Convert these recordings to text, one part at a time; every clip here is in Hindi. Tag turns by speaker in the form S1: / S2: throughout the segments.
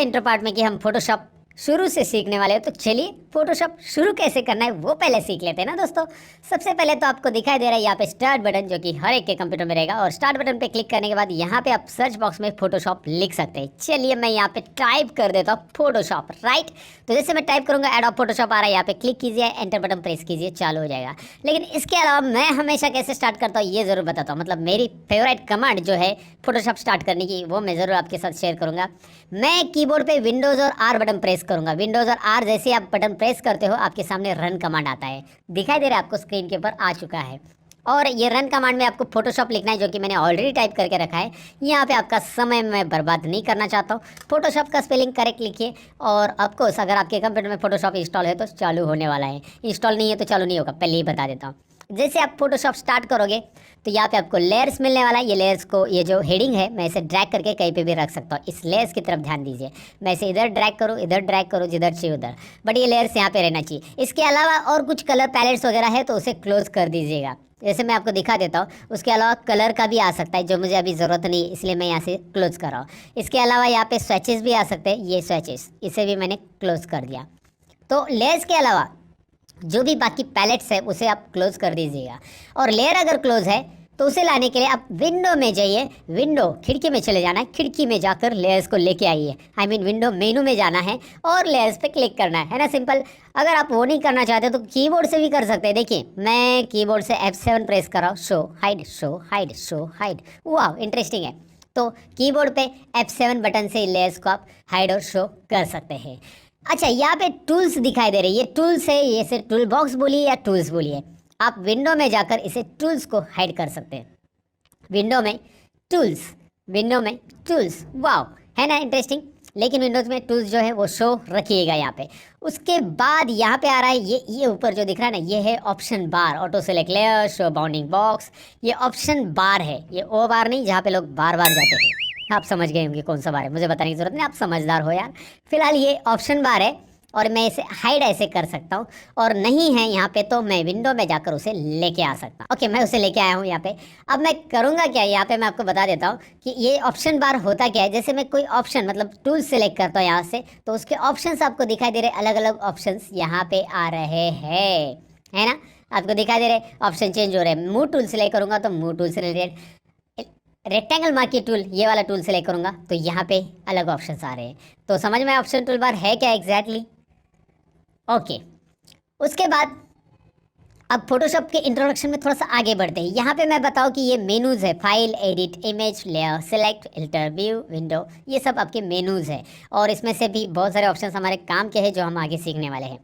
S1: इंट्रो पार्ट में कि हम फोटोशॉप शुरू से सीखने वाले हो, तो चलिए फोटोशॉप शुरू कैसे करना है वो पहले सीख लेते हैं ना दोस्तों। सबसे पहले तो आपको दिखाई दे रहा है यहाँ पे स्टार्ट बटन, जो कि हर एक के कंप्यूटर में रहेगा। और स्टार्ट बटन पे क्लिक करने के बाद यहाँ पे आप सर्च बॉक्स में फोटोशॉप लिख सकते हैं। चलिए मैं यहाँ पे टाइप कर देता हूँ फोटोशॉप, राइट। तो जैसे मैं टाइप करूँगा एडोब फोटोशॉप आ रहा है, यहाँ पे क्लिक कीजिए, एंटर बटन प्रेस कीजिए, चालू हो जाएगा। लेकिन इसके अलावा मैं हमेशा कैसे स्टार्ट करता हूँ ये ज़रूर बताता हूँ। मतलब मेरी फेवरेट कमांड जो है फोटोशॉप स्टार्ट करने की, वो मैं ज़रूर आपके साथ शेयर करूँगा। मैं कीबोर्ड पे विंडोज़ और आर बटन प्रेस करूँगा। विंडोज़ और आर जैसे आप बटन प्रेस करते हो, आपके सामने रन कमांड आता है, दिखाई दे रहा है आपको, स्क्रीन के ऊपर आ चुका है। और ये रन कमांड में आपको फोटोशॉप लिखना है, जो कि मैंने ऑलरेडी टाइप करके रखा है। यहाँ पे आपका समय मैं बर्बाद नहीं करना चाहता हूँ। फोटोशॉप का स्पेलिंग करेक्ट लिखिए। और ऑफकोर्स अगर आपके कंप्यूटर में फोटोशॉप इंस्टॉल है तो चालू होने वाला है, इंस्टॉल नहीं है तो चालू नहीं होगा, पहले ही बता देता हूँ। जैसे आप फोटोशॉप स्टार्ट करोगे तो यहाँ पे आपको लेयर्स मिलने वाला है। ये लेयर्स को, ये जो हेडिंग है, मैं इसे ड्रैग करके कहीं पे भी रख सकता हूँ। इस लेयर्स की तरफ ध्यान दीजिए, मैं इसे इधर ड्रैग करूँ, इधर ड्रैग करूँ, जिधर चाहिए उधर, बट ये लेयर्स यहाँ पे रहना चाहिए। इसके अलावा और कुछ कलर पैलेट्स वगैरह है तो उसे क्लोज कर दीजिएगा। जैसे मैं आपको दिखा देता हूँ। उसके अलावा कलर का भी आ सकता है, जो मुझे अभी ज़रूरत नहीं, इसलिए मैं यहाँ से क्लोज कर रहा हूँ। इसके अलावा यहाँ पे स्विचेस भी आ सकते हैं, ये स्विचेस, इसे भी मैंने क्लोज कर दिया। तो लेयर्स के अलावा जो भी बाकी पैलेट्स है उसे आप क्लोज कर दीजिएगा। और लेयर अगर क्लोज है तो उसे लाने के लिए आप विंडो में जाइए, विंडो खिड़की में चले जाना है, खिड़की में जाकर लेयर्स को लेके आइए। आई मीन विंडो मेनू में जाना है और लेयर्स पे क्लिक करना है ना, सिंपल। अगर आप वो नहीं करना चाहते तो कीबोर्ड से भी कर सकते हैं। देखिए मैं कीबोर्ड से F7 प्रेस कर रहा हूँ, show hide, show hide, show hide. वाह इंटरेस्टिंग है। तो कीबोर्ड पे F7 बटन से लेयर्स को आप हाइड और शो कर सकते हैं। अच्छा, यहाँ पे टूल्स दिखाई दे रहे हैं, ये टूल्स है, ये से टूल बॉक्स बोलिए या टूल्स बोलिए। आप विंडो में जाकर इसे टूल्स को हाइड कर सकते हैं। विंडो में टूल्स, विंडो में टूल्स, वाव, है ना इंटरेस्टिंग। लेकिन विंडोज में टूल्स जो है वो शो रखिएगा यहाँ पे। उसके बाद यहाँ पे आ रहा है ये ऊपर जो दिख रहा है ना, ये है option bar, auto select layer, show bounding box. ये ऑप्शन बार है, ये ओ बार नहीं जहाँ पे लोग बार बार जाते हैं। आप समझ गए होंगे कौन सा बार है, मुझे बताने की जरूरत नहीं, आप समझदार हो यार। फिलहाल ये ऑप्शन बार है और मैं इसे हाइड ऐसे कर सकता हूँ। और नहीं है यहाँ पे तो मैं विंडो में जाकर उसे लेके आ सकता हूँ। ओके, मैं उसे लेके आया हूँ यहाँ पे। अब मैं करूँगा क्या, यहाँ पे मैं आपको बता देता हूँ कि ये ऑप्शन बार होता क्या है। जैसे मैं कोई ऑप्शन मतलब टूल सेलेक्ट करता हूँ यहाँ से, तो उसके ऑप्शंस आपको दिखाई दे रहे, अलग अलग ऑप्शंस यहाँ पे आ रहे हैं, है ना, आपको दिखाई दे रहे, ऑप्शन चेंज हो रहे हैं। मूव टूल सेलेक्ट करूँगा तो मूव टूल से रिलेटेड, रेक्टेंगल मार्की टूल ये वाला टूल सेलेक्ट करूँगा तो यहाँ पे अलग ऑप्शंस आ रहे हैं। तो समझ में ऑप्शन टूल बार है क्या एग्जैक्टली। ओके, उसके बाद अब फोटोशॉप के इंट्रोडक्शन में थोड़ा सा आगे बढ़ते हैं। यहाँ पे मैं बताऊँ कि ये मेनूज़ है, file, edit, image, layer, select, filter, view, window, ये सब आपके मेनूज़ है। और इसमें से भी बहुत सारे ऑप्शंस हमारे काम के हैं जो हम आगे सीखने वाले हैं।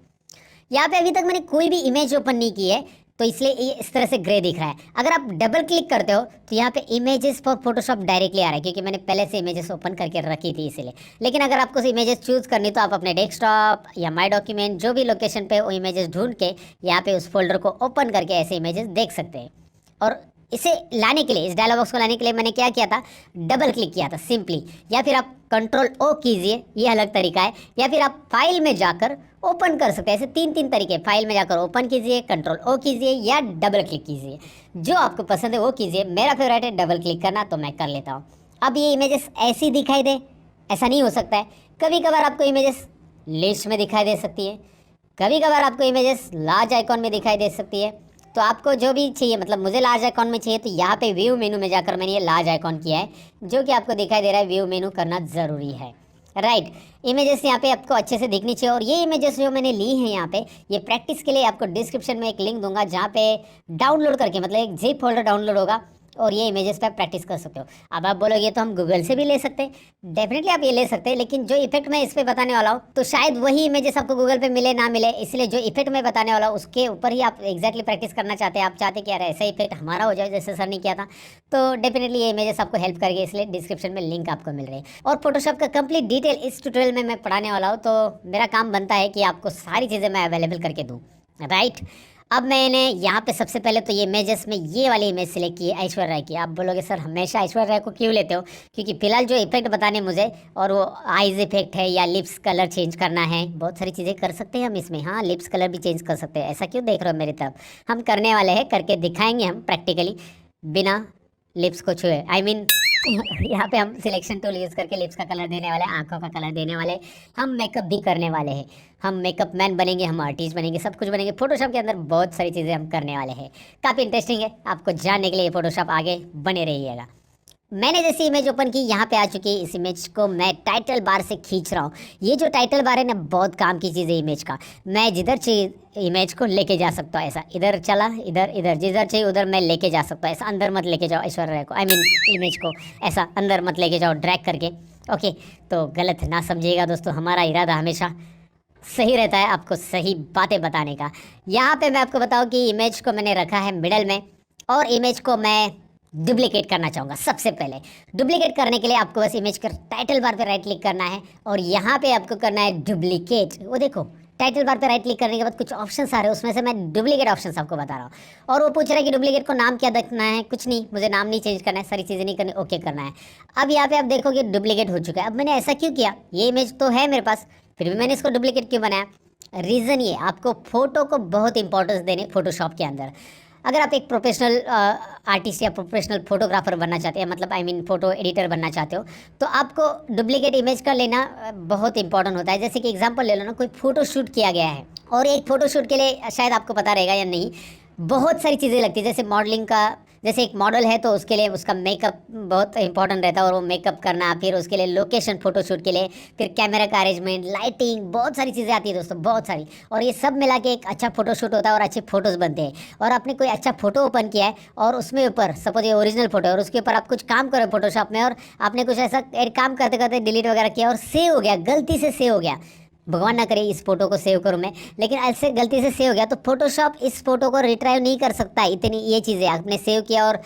S1: यहाँ पे अभी तक मैंने कोई भी इमेज ओपन नहीं की है, तो इसलिए ये इस तरह से ग्रे दिख रहा है। अगर आप डबल क्लिक करते हो तो यहाँ पे इमेजेस फॉर फोटोशॉप डायरेक्टली आ रहा है, क्योंकि मैंने पहले से इमेजेस ओपन करके रखी थी इसीलिए। लेकिन अगर आपको इमेजेस चूज करनी तो आप अपने डेस्कटॉप या माई डॉक्यूमेंट जो भी लोकेशन पे वो इमेजेस ढूंढ के यहाँ पे उस फोल्डर को ओपन करके ऐसे इमेजेस देख सकते हैं। और इसे लाने के लिए, इस डायलॉग बॉक्स को लाने के लिए मैंने क्या किया था, डबल क्लिक किया था सिंपली। या फिर आप कंट्रोल ओ कीजिए, ये अलग तरीका है। या फिर आप फाइल में जाकर ओपन कर सकते हैं। ऐसे तीन तीन तरीके, फाइल में जाकर ओपन कीजिए, कंट्रोल ओ कीजिए, या डबल क्लिक कीजिए। जो आपको पसंद है वो कीजिए। मेरा फेवरेट है डबल क्लिक करना, तो मैं कर लेता हूँ। अब ये इमेजेस ऐसी दिखाई दे, ऐसा नहीं हो सकता है। कभी कभार आपको इमेजेस लिस्ट में दिखाई दे सकती है, कभी कभार आपको इमेजेस लार्ज आइकॉन में दिखाई दे सकती है। तो आपको जो भी चाहिए, मतलब मुझे लार्ज आइकॉन में चाहिए, तो यहाँ पे व्यू मेनू में जाकर मैंने ये लार्ज आइकॉन किया है, जो कि आपको दिखाई दे रहा है। व्यू मेनू करना ज़रूरी है, राइट। इमेजेस यहाँ पे आपको अच्छे से दिखनी चाहिए। और ये इमेजेस जो मैंने ली हैं यहाँ पे, ये प्रैक्टिस के लिए आपको डिस्क्रिप्शन में एक लिंक दूंगा, जहाँ पे डाउनलोड करके, मतलब एक जिप फोल्डर डाउनलोड होगा और ये इमेजेस पे आप प्रैक्टिस कर सकते हो। अब आप बोलोगे तो हम गूगल से भी ले सकते हैं, डेफिनेटली आप ये ले सकते हैं। लेकिन जो इफेक्ट मैं इस पर बताने वाला हूँ, तो शायद वही इमेजेस आपको गूगल पे मिले ना मिले, इसलिए जो इफेक्ट मैं बताने वाला हूँ उसके ऊपर ही आप एक्जैक्टली प्रैक्टिस करना चाहते हैं। आप चाहते कि यार ऐसा इफेक्ट हमारा हो जाए जैसे सर ने किया था, तो डेफिनेटली ये इमेजेस आपको हेल्प करेंगे, इसलिए डिस्क्रिप्शन में लिंक आपको मिल रही है। और फोटोशॉप का कंप्लीट डिटेल इस ट्यूटोरियल में मैं पढ़ाने वाला हूँ, तो मेरा काम बनता है कि आपको सारी चीज़ें मैं अवेलेबल करके दूँ, राइट। अब मैंने यहाँ पे सबसे पहले तो ये इमेजेस में ये वाली इमेज सेलेक्ट की है, ऐश्वर्या राय की। आप बोलोगे सर हमेशा ऐश्वर्या राय को क्यों लेते हो, क्योंकि फिलहाल जो इफेक्ट बताने मुझे, और वो आइज इफेक्ट है या लिप्स कलर चेंज करना है, बहुत सारी चीज़ें कर सकते हैं हम इसमें। हाँ, लिप्स कलर भी चेंज कर सकते हैं, ऐसा क्यों देख रहे हो मेरी तरफ, हम करने वाले हैं, करके दिखाएंगे हम प्रैक्टिकली, बिना लिप्स को छुए, आई मीन यहाँ पे हम सिलेक्शन टूल यूज़ करके लिप्स का कलर देने वाले हैं, आंखों का कलर देने वाले हैं, हम मेकअप भी करने वाले हैं, हम मेकअप मैन बनेंगे, हम आर्टिस्ट बनेंगे, सब कुछ बनेंगे। फोटोशॉप के अंदर बहुत सारी चीज़ें हम करने वाले हैं। काफ़ी इंटरेस्टिंग है, आपको जानने के लिए फोटोशॉप आगे बने रहिएगा। मैंने जैसे इमेज ओपन की, यहाँ पे आ चुकी है। इस इमेज को मैं टाइटल बार से खींच रहा हूँ। ये जो टाइटल बार है ना, बहुत काम की चीज़ है इमेज का। मैं जिधर चाहिए इमेज को लेके जा सकता हूँ, ऐसा इधर चला, इधर इधर, जिधर चाहिए उधर मैं लेके जा सकता हूँ। ऐसा अंदर मत लेके जाओ ऐश्वर्या राय को, आई मीन इमेज को ऐसा अंदर मत लेके जाओ ड्रैग करके। ओके, तो गलत ना समझिएगा दोस्तों, हमारा इरादा हमेशा सही रहता है आपको सही बातें बताने का। यहाँ पे मैं आपको बताऊँ कि इमेज को मैंने रखा है मिडल में, और इमेज को मैं डुप्लीकेट करना चाहूँगा। सबसे पहले डुप्लीकेट करने के लिए आपको बस इमेज का टाइटल बार पे राइट क्लिक करना है, और यहाँ पे आपको करना है डुप्लीकेट। वो देखो टाइटल बार पे राइट क्लिक करने के बाद कुछ ऑप्शंस आ रहे हैं, उसमें से मैं डुप्लीकेट ऑप्शंस आपको बता रहा हूँ। और वो पूछ रहा है कि डुप्लीकेट को नाम क्या रखना है। कुछ नहीं, मुझे नाम नहीं चेंज करना है, सारी चीज़ें नहीं करनी, ओके करना है। अब यहाँ पे आप देखोगे डुप्लीकेट हो चुका है। अब मैंने ऐसा क्यों किया, ये इमेज तो है मेरे पास, फिर भी मैंने इसको डुप्लीकेट क्यों बनाया। रीज़न ये, आपको फ़ोटो को बहुत इंपॉर्टेंस देने फोटोशॉप के अंदर। अगर आप एक प्रोफेशनल आर्टिस्ट या प्रोफेशनल फोटोग्राफर बनना चाहते हैं, मतलब आई मीन फ़ोटो एडिटर बनना चाहते हो, तो आपको डुप्लीकेट इमेज का लेना बहुत इंपॉर्टेंट होता है। जैसे कि एग्जांपल ले लो ना, कोई फ़ोटो शूट किया गया है, और एक फ़ोटो शूट के लिए शायद आपको पता रहेगा या नहीं, बहुत सारी चीज़ें लगती है। जैसे मॉडलिंग का, जैसे एक मॉडल है तो उसके लिए उसका मेकअप बहुत इंपॉर्टेंट रहता है, और वो मेकअप करना, फिर उसके लिए लोकेशन फ़ोटोशूट के लिए, फिर कैमरा का अरेंजमेंट, लाइटिंग, बहुत सारी चीज़ें आती है दोस्तों, बहुत सारी। और ये सब मिला के एक अच्छा फ़ोटोशूट होता है और अच्छे फ़ोटोज़ बनते हैं। और आपने कोई अच्छा फ़ोटो ओपन किया है, और उसमें ऊपर सपोज ये ओरिजिनल फ़ोटो है, और उसके ऊपर आप कुछ काम करो फोटोशॉप में, और आपने कुछ ऐसा काम करते करते डिलीट वगैरह किया और सेव हो गया, गलती से सेव हो गया, भगवान ना करे इस फोटो को सेव करूँ मैं, लेकिन ऐसे गलती से सेव हो गया, तो फोटोशॉप इस फोटो को रिट्राइव नहीं कर सकता। इतनी ये चीज़ें आपने सेव किया और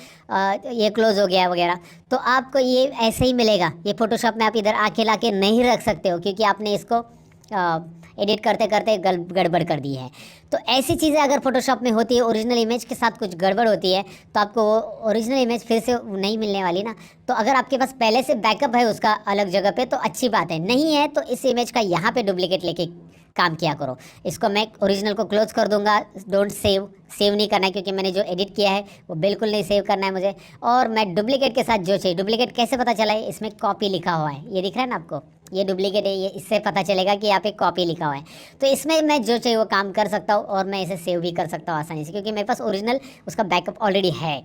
S1: ये क्लोज हो गया वगैरह, तो आपको ये ऐसे ही मिलेगा। ये फोटोशॉप में आप इधर आके लाके नहीं रख सकते हो, क्योंकि आपने इसको एडिट करते करते गड़बड़ कर दी है। तो ऐसी चीज़ें अगर फोटोशॉप में होती है, ओरिजिनल इमेज के साथ कुछ गड़बड़ होती है, तो आपको वो ओरिजिनल इमेज फिर से नहीं मिलने वाली ना। तो अगर आपके पास पहले से बैकअप है उसका अलग जगह पे, तो अच्छी बात है। नहीं है तो इस इमेज का यहाँ पे डुप्लीकेट लेके काम किया करो। इसको मैं ओरिजिनल को क्लोज कर दूंगा, डोंट सेव, सेव नहीं करना है, क्योंकि मैंने जो एडिट किया है वो बिल्कुल नहीं सेव करना है मुझे। और मैं डुप्लीकेट के साथ जो चाहिए, डुप्लीकेट कैसे पता चला है, इसमें कॉपी लिखा हुआ है, ये दिख रहा है ना आपको, ये डुप्लीकेट है, ये इससे पता चलेगा कि यहाँ पे कॉपी लिखा हुआ है। तो इसमें मैं जो चाहिए वो काम कर सकता हूँ, और मैं इसे सेव भी कर सकता हूँ आसानी से, क्योंकि मेरे पास ओरिजिनल उसका बैकअप ऑलरेडी है।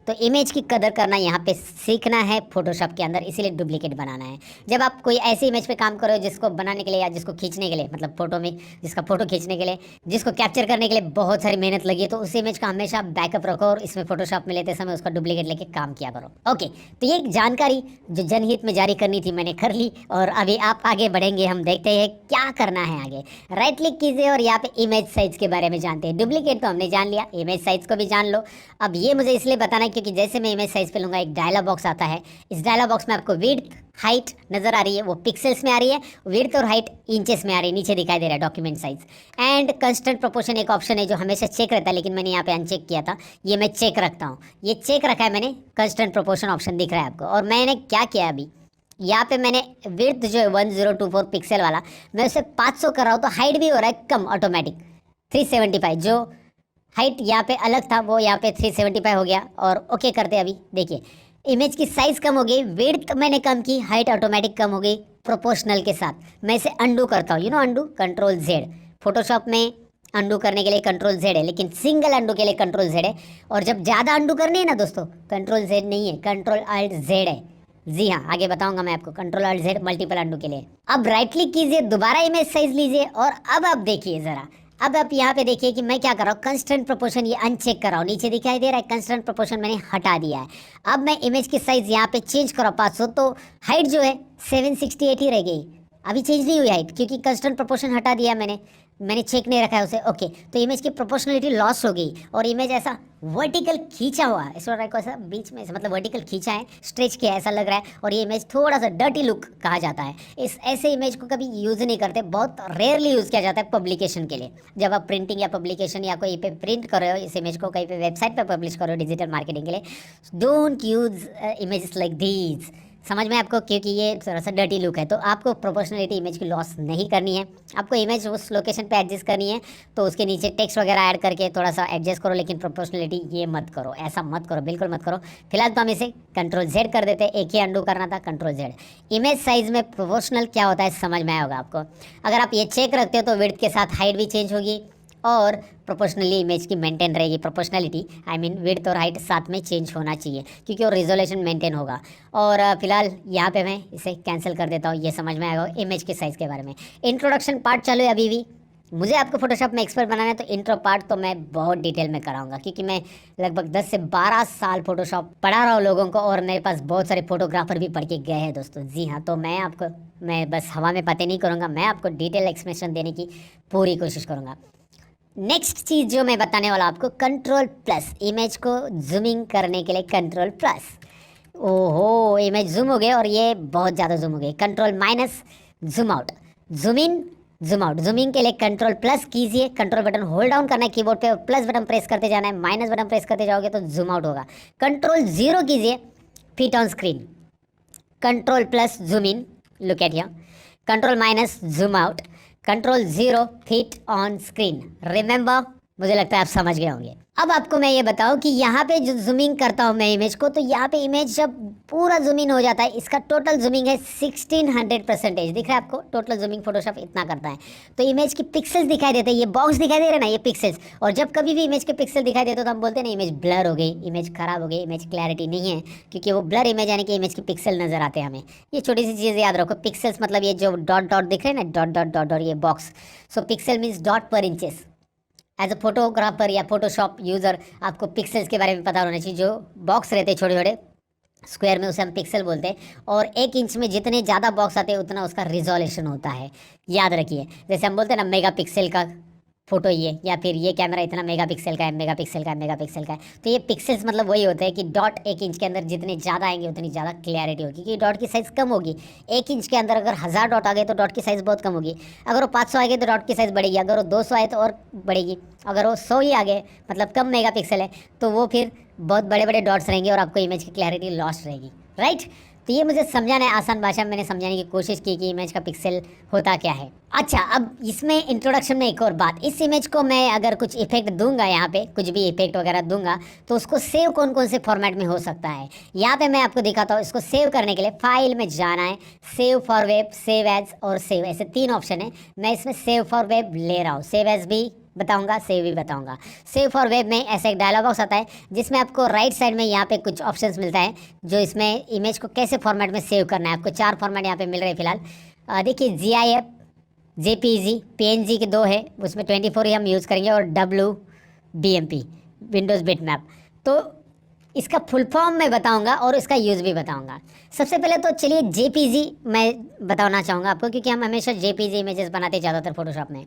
S1: तो इमेज की कदर करना यहाँ पे सीखना है फोटोशॉप के अंदर, इसीलिए डुप्लीकेट बनाना है। जब आप कोई ऐसी इमेज पे काम करो जिसको बनाने के लिए या जिसको खींचने के लिए, मतलब फोटो में जिसका फोटो खींचने के लिए, जिसको कैप्चर करने के लिए बहुत सारी मेहनत लगी है, तो उस इमेज का हमेशा बैकअप रखो, और इसमें फोटोशॉप में लेते समय उसका डुप्लीकेट लेके काम किया करो। ओके, तो ये एक जानकारी जो जनहित में जारी करनी थी मैंने कर ली, और अभी आप आगे बढ़ेंगे, हम देखते हैं क्या करना है आगे। राइट क्लिक कीजिए और यहाँ पे इमेज साइज के बारे में जानते हैं। डुप्लीकेट तो हमने जान लिया, इमेज साइज को भी जान लो। अब ये मुझे इसलिए बताना है क्योंकि जैसे मैं इमेज साइज पे लूँगा, एक डायलॉग बॉक्स आता है। इस डायलॉग बॉक्स में आपको विड्थ, हाइट नजर आ रही है, वो पिक्सल्स में आ रही है, विड्थ और हाइट इंचेस में आ रही है, नीचे दिखाई दे रहा है document size. And constant proportion एक ऑप्शन है जो हमेशा चेक रहता है, लेकिन मैंने यहाँ पे अनचेक किया था, ये मैं चेक रखता हूँ, ये चेक रखा है मैंने। कंस्टेंट प्रोपोर्शन ऑप्शन दिख रहा है आपको, और मैंने क्या किया अभी, यहाँ पे मैंने विड्थ जो है 1024 पिक्सल वाला, मैं उसे 500 कर रहा हूँ, तो हाइट भी हो रहा है कम ऑटोमेटिक 375। जो हाइट यहाँ पे अलग था वो यहाँ पे 375 हो गया। और ओके करते अभी देखिए, इमेज की साइज़ कम हो गई, विड्थ मैंने कम की, हाइट ऑटोमेटिक कम हो गई प्रोपोर्शनल के साथ। मैं इसे अंडू करता हूँ, अंडू, कंट्रोल जेड। फोटोशॉप में अंडू करने के लिए कंट्रोल जेड है, लेकिन सिंगल अंडू के लिए कंट्रोल जेड है। और जब ज़्यादा अंडू करनी है ना दोस्तों, कंट्रोल जेड नहीं है, कंट्रोल अल्ट जेड है। जी हाँ, आगे बताऊंगा मैं आपको, control alt Z multiple undo के लिए। अब राइट क्लिक कीजिए, दोबारा इमेज साइज लीजिए, और अब आप देखिए ज़रा, अब आप यहाँ पे देखिए कि मैं क्या कर रहा हूँ, कंस्टेंट प्रोपोर्शन ये अनचेक कर रहा हूँ, नीचे दिखाई दे रहा है कंस्टेंट प्रोपोर्शन मैंने हटा दिया है। अब मैं इमेज की साइज़ यहाँ पे चेंज करो 500, तो हाइट जो है 768 ही रह गई, अभी चेंज नहीं हुई हाइट, क्योंकि कंस्टेंट प्रोपोर्शन हटा दिया मैंने चेक नहीं रखा है उसे। ओके, तो इमेज की प्रोपोर्शनलिटी लॉस हो गई, और इमेज ऐसा वर्टिकल खींचा हुआ है, ऐसा को ऐसा बीच में, मतलब वर्टिकल खींचा है, स्ट्रेच किया है, ऐसा लग रहा है। और ये इमेज थोड़ा सा डर्टी लुक कहा जाता है। इस ऐसे इमेज को कभी यूज़ नहीं करते, बहुत रेयरली यूज़ किया जाता है पब्लिकेशन के लिए। जब आप प्रिंटिंग या पब्लिकेशन या कोई पे प्रिंट कर रहे हो इस इमेज को, कहीं पे वेबसाइट पर पब्लिश कर रहे हो डिजिटल मार्केटिंग के लिए, don't use images like these. समझ में आपको, क्योंकि ये थोड़ा सा डर्टी लुक है। तो आपको प्रोपोर्शनलिटी इमेज की लॉस नहीं करनी है, आपको इमेज उस लोकेशन पे एडजस्ट करनी है, तो उसके नीचे टेक्स्ट वगैरह ऐड करके थोड़ा सा एडजस्ट करो, लेकिन प्रोपोर्शनलिटी ये मत करो, ऐसा मत करो, बिल्कुल मत करो। फिलहाल तो हम इसे Ctrl Z कर देते हैं, एक ही अंडू करना था, Ctrl Z। इमेज साइज में प्रोपोर्शनल क्या होता है समझ में आया होगा आपको। अगर आप ये चेक रखते हो तो विड्थ के साथ हाइट भी चेंज होगी और प्रोपोर्शनली इमेज की मेंटेन रहेगी। प्रोपोर्शनलिटी आई मीन विड्थ और हाइट साथ में चेंज होना चाहिए, क्योंकि वो रिजोल्यूशन मेंटेन होगा। और फिलहाल यहाँ पे मैं इसे कैंसिल कर देता हूँ, ये समझ में आएगा इमेज के साइज़ के बारे में। इंट्रोडक्शन पार्ट चालू है अभी भी। मुझे आपको फोटोशॉप में एक्सपर्ट बनाना है, तो इंट्रो पार्ट तो मैं बहुत डिटेल में कराऊंगा, क्योंकि मैं लगभग 10 से 12 साल फोटोशॉप पढ़ा रहा हूँ लोगों को, और मेरे पास बहुत सारे फोटोग्राफर भी पढ़ के गए हैं दोस्तों। जी हाँ, तो मैं बस हवा में बातें नहीं करूँगा, मैं आपको डिटेल एक्सप्लेनेशन देने की पूरी कोशिश करूँगा। नेक्स्ट चीज़ जो मैं बताने वाला आपको, Ctrl+, इमेज को जूमिंग करने के लिए Ctrl+। ओहो, इमेज जूम हो गए और ये बहुत ज़्यादा जूम हो गई। Ctrl- zoom out, zoom in, zoom out. Zooming के लिए Ctrl+ कीजिए, कंट्रोल बटन होल्ड डाउन करना है कीबोर्ड पे और प्लस बटन प्रेस करते जाना है। माइनस बटन प्रेस करते जाओगे तो जूम आउट होगा। Ctrl0 कीजिए, fit on screen. Ctrl+ zoom in, look at here. Ctrl- zoom out. Ctrl0 fit on screen. Remember, मुझे लगता है आप समझ गए होंगे। अब आपको मैं ये बताऊं कि यहाँ पे जो जूमिंग करता हूँ मैं इमेज को, तो यहाँ पे इमेज जब पूरा जूम इन हो जाता है, इसका टोटल जूमिंग है 1600%। दिख रहा है आपको, टोटल जूमिंग फोटोशॉप इतना करता है। तो इमेज की पिक्सल्स दिखाई देते हैं, ये बॉक्स दिखाई दे रहे हैं ना, ये पिक्सल्स। और जब कभी भी इमेज के पिक्सल दिखाई देते तो हम बोलते हैं ना इमेज ब्लर हो गई, इमेज खराब हो गई, इमेज क्लैरिटी नहीं है, क्योंकि वो ब्लर इमेज यानी कि इमेज की पिक्सल नजर आते हैं हमें। ये छोटी सी चीज़ याद रखो, पिक्सल्स मतलब ये जो डॉट डॉट दिख रहे हैं ना, डॉट डॉट डॉट डॉट, ये box. So pixel means dot per inches. As a photographer या फोटोशॉप यूज़र आपको पिक्सल्स के बारे में पता होना चाहिए। जो बॉक्स रहते हैं छोटे छोटे स्क्वायर में, उसे हम पिक्सल बोलते हैं। और 1 इंच में जितने ज़्यादा बॉक्स आते हैं उतना उसका रिजोल्यूशन होता है, याद रखिए। जैसे हम बोलते हैं ना मेगा पिक्सल का फोटो ये, या फिर ये कैमरा इतना मेगापिक्सल का है, मेगापिक्सल का है, मेगापिक्सल का है। तो ये पिक्सल्स मतलब वही होता है कि डॉट 1 इंच के अंदर जितने ज़्यादा आएंगे उतनी ज़्यादा क्लियरिटी होगी, क्योंकि डॉट की साइज़ कम होगी। 1 इंच के अंदर अगर 1000 डॉट आ गए तो डॉट की साइज़ बहुत कम होगी। अगर वो 500 आ गए तो डॉट की साइज़ बढ़ेगी, अगर वो 200 आए तो और बढ़ेगी, अगर वो 100 ही आ गए मतलब कम मेगापिक्सल है तो वो फिर बहुत बड़े बड़े डॉट्स रहेंगे और आपको इमेज की क्लैरिटी लॉस्ट रहेगी, राइट। तो ये मुझे समझाना है, आसान भाषा में मैंने समझाने की कोशिश की कि इमेज का पिक्सल होता क्या है। अच्छा, अब इसमें इंट्रोडक्शन में एक और बात, इस इमेज को मैं अगर कुछ इफेक्ट दूंगा, यहाँ पे कुछ भी इफेक्ट वगैरह दूंगा, तो उसको सेव कौन कौन से फॉर्मेट में हो सकता है, यहाँ पे मैं आपको दिखाता हूँ। इसको सेव करने के लिए फाइल में जाना है, save for web, save as और सेव, ऐसे 3 ऑप्शन है। मैं इसमें सेव फॉर वेब ले रहा हूँ, सेव एज भी बताऊंगा, सेव भी बताऊंगा। सेव फॉर वेब में ऐसा एक डायलॉग बॉक्स आता है, जिसमें आपको राइट साइड में यहाँ पे कुछ ऑप्शंस मिलता है, जो इसमें इमेज को कैसे फॉर्मेट में सेव करना है। आपको 4 फॉर्मेट यहाँ पे मिल रहे हैं फिलहाल। देखिए, GIF, JPG, PNG के 2 है, उसमें 24 ही हम यूज़ करेंगे, और WBMP, विंडोज़ बिटमैप। तो इसका फुल फॉर्म मैं बताऊंगा और इसका यूज़ भी बताऊंगा। सबसे पहले तो चलिए JPG मैं बताना चाहूँगा आपको, क्योंकि हम हमेशा JPG इमेजेस बनाते ज़्यादातर फोटोशॉप में।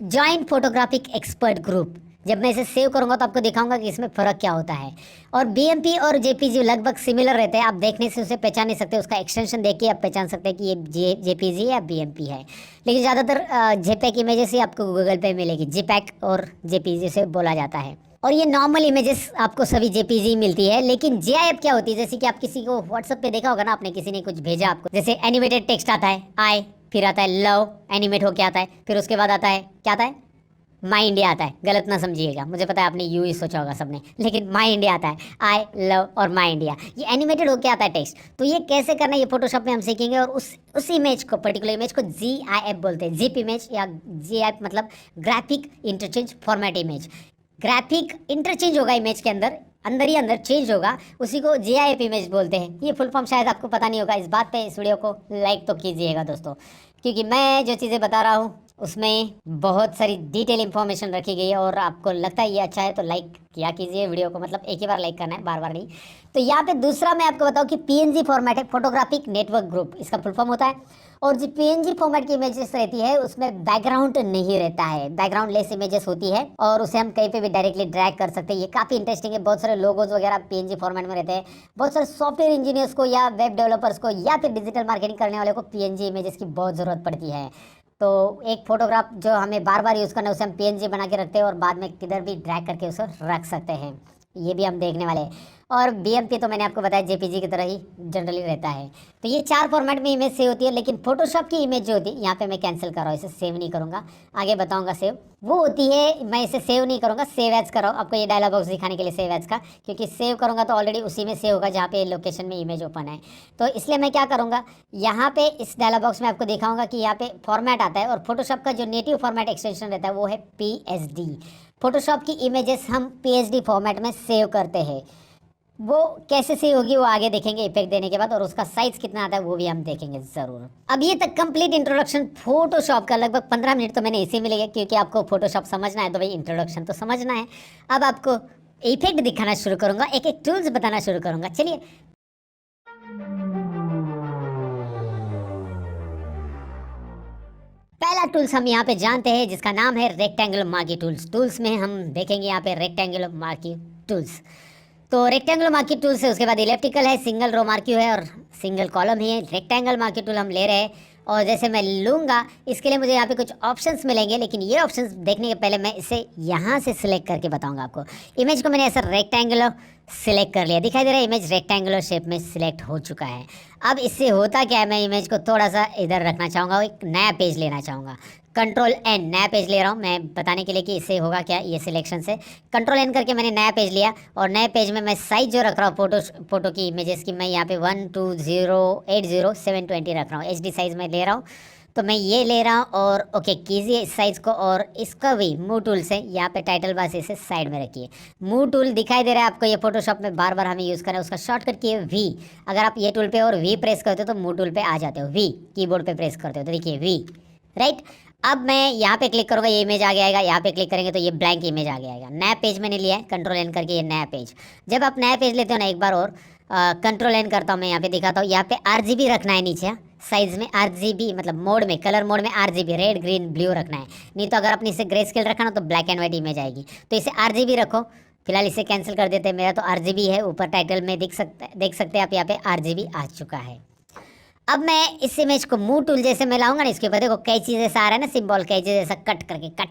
S1: जॉइंट फोटोग्राफिक एक्सपर्ट ग्रुप, जब मैं इसे सेव करूंगा तो आपको दिखाऊंगा कि इसमें फ़र्क क्या होता है। और BMP और JPG लगभग सिमिलर रहते हैं, आप देखने से उसे पहचान नहीं सकते, उसका एक्सटेंशन देख के आप पहचान सकते हैं कि ये JPG या BMP है। लेकिन ज़्यादातर JPEG इमेजेस ही आपको गूगल पे मिलेगी, JPEG और JPG से बोला जाता है। और ये नॉर्मल इमेजेस आपको सभी JPG मिलती है। लेकिन GIF क्या होती है, जैसे कि आप किसी को व्हाट्सएप पे देखा होगा ना, आपने किसी ने कुछ भेजा आपको, जैसे एनिमेटेड टेक्स्ट आता है आई, फिर आता है लव, एनिमेट होके आता है, फिर उसके बाद आता है क्या आता है, माई इंडिया आता है। गलत ना समझिएगा, मुझे पता है आपने यू ही सोचा होगा सबने, लेकिन माई इंडिया आता है, आई लव और माई इंडिया, ये एनिमेटेड होके आता है टेक्स्ट। तो ये कैसे करना है ये फोटोशॉप में हम सीखेंगे। और उस इमेज को, पर्टिकुलर इमेज को GIF बोलते हैं, जिप इमेज या GIF मतलब graphic interchange format image. Graphic interchange होगा इमेज के अंदर, अंदर ही अंदर चेंज होगा, उसी को GIF इमेज बोलते हैं। ये फुल फॉर्म शायद आपको पता नहीं होगा। इस बात पे इस वीडियो को लाइक तो कीजिएगा दोस्तों, क्योंकि मैं जो चीज़ें बता रहा हूँ उसमें बहुत सारी डिटेल इन्फॉर्मेशन रखी गई है, और आपको लगता है ये अच्छा है तो लाइक किया कीजिए वीडियो को, मतलब एक ही बार लाइक करना है, बार बार नहीं। तो यहाँ पे दूसरा मैं आपको बताऊँ कि PNG फॉर्मेट है, फोटोग्राफिक नेटवर्क ग्रुप, इसका फुल फॉर्म होता है। और जो PNG फॉर्मेट की इमेजेस रहती है उसमें बैकग्राउंड नहीं रहता है, बैकग्राउंड लेस इमेजेस होती है, और उसे हम कहीं पे भी डायरेक्टली ड्रैग कर सकते हैं। ये काफ़ी इंटरेस्टिंग है, बहुत सारे लोगोज वगैरह PNG फॉर्मेट में रहते हैं। बहुत सारे सॉफ्टवेयर इंजीनियर्स को या वेब डेवलपर्स को या फिर डिजिटल मार्केटिंग करने वाले को PNG इमेजेस की बहुत ज़रूरत पड़ती है। तो एक फोटोग्राफ जो हमें बार बार यूज़ करना है उसे हम PNG बना के रखते हैं, और बाद में किधर भी ड्रैग करके उसे रख सकते हैं, ये भी हम देखने वाले हैं। और BMP तो मैंने आपको बताया JPG की तरह ही जनरली रहता है। तो ये 4 फॉर्मेट में इमेज सेव होती है, लेकिन फोटोशॉप की इमेज जो होती है, यहाँ पे मैं कैंसिल कर रहा हूँ, इसे सेव नहीं करूँगा, आगे बताऊँगा सेव। वो होती है, मैं इसे सेव नहीं करूँगा, सेव एज कर रहा हूँ आपको ये डायलॉग बॉक्स दिखाने के लिए, सेव एज का, क्योंकि सेव करूँगा तो ऑलरेडी उसी में सेव होगा जहाँ पे लोकेशन में इमेज ओपन है। तो इसलिए मैं क्या करूँगा, यहाँ पे इस डायलॉग बॉक्स में आपको दिखाऊंगा कि यहाँ पे फॉर्मेट आता है, और फोटोशॉप का जो नेटिव फॉर्मेट एक्सटेंशन रहता है वो है PSD। फोटोशॉप की इमेजेस हम PSD फॉर्मेट में सेव करते हैं। वो कैसे सेव होगी वो आगे देखेंगे इफेक्ट देने के बाद, और उसका साइज कितना आता है वो भी हम देखेंगे ज़रूर। अब ये तक कंप्लीट इंट्रोडक्शन फोटोशॉप का, लगभग 15 मिनट तो मैंने इसी में लिया, क्योंकि आपको फोटोशॉप समझना है तो भाई इंट्रोडक्शन तो समझना है। अब आपको इफेक्ट दिखाना शुरू करूँगा, एक एक टूल्स बताना शुरू करूँगा। चलिए, पहला टूल्स हम यहाँ पे जानते हैं जिसका नाम है रेक्टेंगुलर मार्की टूल्स। टूल्स में हम देखेंगे यहाँ पे रेक्टेंगुलर मार्की टूल्स। तो रेक्टेंगुलर मार्की टूल्स है, उसके बाद इलेप्टिकल है, सिंगल रो मार्की है और सिंगल कॉलम ही है। रेक्टेंगल मार्की टूल हम ले रहे हैं, और जैसे मैं लूँगा इसके लिए मुझे यहाँ पे कुछ ऑप्शंस मिलेंगे, लेकिन ये ऑप्शंस देखने के पहले मैं इसे यहाँ से सिलेक्ट करके बताऊँगा आपको। इमेज को मैंने ऐसा रेक्टेंगुलर सिलेक्ट कर लिया, दिखाई दे रहा है इमेज रेक्टेंगुलर शेप में सिलेक्ट हो चुका है। अब इससे होता क्या है, मैं इमेज को थोड़ा सा इधर रखना चाहूँगा और एक नया पेज लेना चाहूँगा। Ctrl+N नया पेज ले रहा हूँ मैं बताने के लिए कि इससे होगा क्या, ये सिलेक्शन से Ctrl+N करके मैंने नया पेज लिया, और नए पेज में मैं साइज जो रख रहा हूँ फोटो की इमेजेस की, मैं यहाँ पे 12080720 रख रहा हूँ। HD साइज में ले रहा हूँ, तो मैं ये ले रहा हूँ और ओके कीजिए इस साइज़ को, और इसका भी मूव टूल से यहाँ पे टाइटल बार से इसे साइड में रखिए। मूव टूल दिखाई दे रहा है आपको, ये फोटोशॉप में बार बार हमें यूज़ करना है, उसका शॉर्टकट की है V। अगर आप ये टूल पे और V प्रेस करते हो तो मूव टूल पे आ जाते हो, V कीबोर्ड पे प्रेस करते हो तो देखिए V, राइट। अब मैं यहाँ पे क्लिक करूँगा, ये इमेज आगे आएगा, यहाँ पे क्लिक करेंगे तो ये ब्लैंक इमेज आगे आएगा। नया पेज मैंने लिया है, Ctrl+N करके ये नया पेज। जब आप नया पेज लेते हो ना, एक बार और Ctrl+N करता हूँ, मैं यहाँ पे दिखाता हूँ, यहाँ पे RGB रखना है नीचे, साइज में RGB मतलब मोड में, कलर मोड में RGB रेड ग्रीन ब्लू रखना है, नहीं तो अगर अपने इसे ग्रे स्केल रखा ना तो ब्लैक एंड व्हाइट इमेज आएगी। तो इसे RGB रखो, फिलहाल इसे कैंसिल कर देते हैं, मेरा तो RGB है, ऊपर टाइटल में देख सकते हैं आप, यहाँ पे RGB आ चुका है। अब मैं इस इमेज को मूव टूल जैसे मैं लाऊंगा ना, इसके ऊपर देखो कैंची जैसा आ रहा है ना सिंबल, कैंची जैसा कट करके, कट